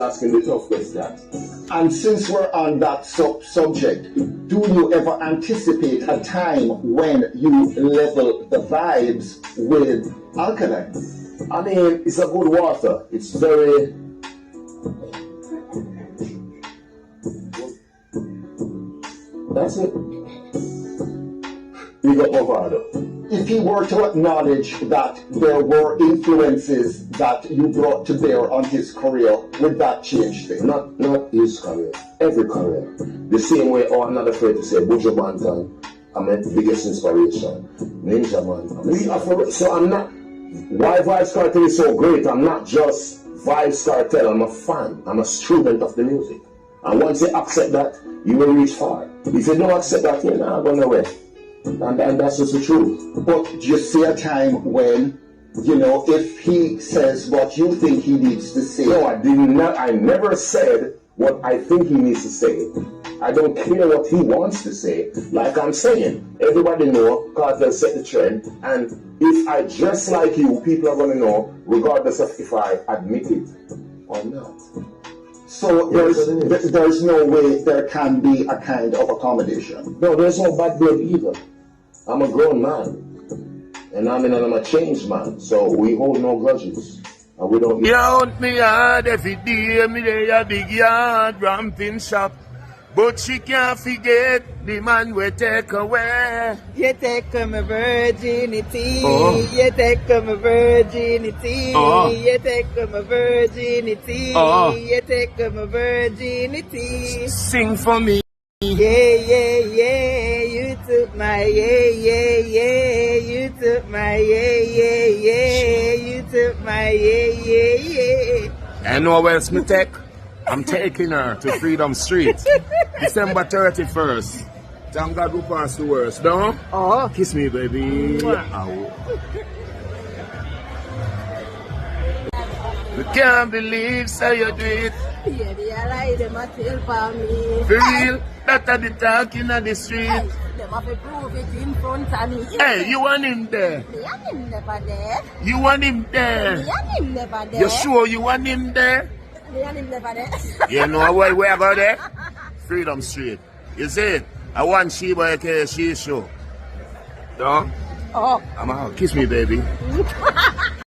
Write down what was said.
asking the tough question. And since we're on that subject, do you ever anticipate a time when you level the vibes with alkaline? I mean, it's a good water. It's very... That's it. You got Movado. If he were to acknowledge that there were influences that you brought to bear on his career, would that change things? Not his career, every career. The same way, I'm not afraid to say, Buju Banton, I'm my biggest inspiration. Ninja Man. So I'm not, why Vybz Kartel is so great, I'm not just Vybz Kartel, I'm a fan, I'm a student of the music. And once you accept that, you will reach far. If you don't accept that, you're not going nowhere. And that's just the truth. But do you see a time when, you know, if he says what you think he needs to say? No, I never said what I think he needs to say. I don't care what he wants to say. Like I'm saying, everybody know Kartel set the trend, and if I dress like you, people are going to know, regardless of if I admit it or not. So there's no way there can be a kind of accommodation. No, there's no bad blood either. I'm a grown man, and I'm a changed man, so we hold no grudges, and we don't... You hunt me hard every day, me dey a big yard, ramping shop. But she can't forget the man we take away. You take my virginity. You take my virginity. You take my virginity. You take my virginity. Sing for me. Yeah, yeah, yeah. You took my yeah. You took my yeah. You took my yeah. And know where else me take? I'm taking her to Freedom Street, December 31st. Thank God who passed the worst, don't? Kiss me, baby. We can't believe so you do it. Yeah, they lie, them a tell for me. For real, that are the talking on the street. Them have to prove it in front of me. Hey, you want him there? Me and him never there. You want him there? Me and him never there. You sure you want him there? Me and him never there. You know where we about there? Freedom Street. You see it? I want Sheba aka she show. No? Oh. I'm out. Kiss me, baby.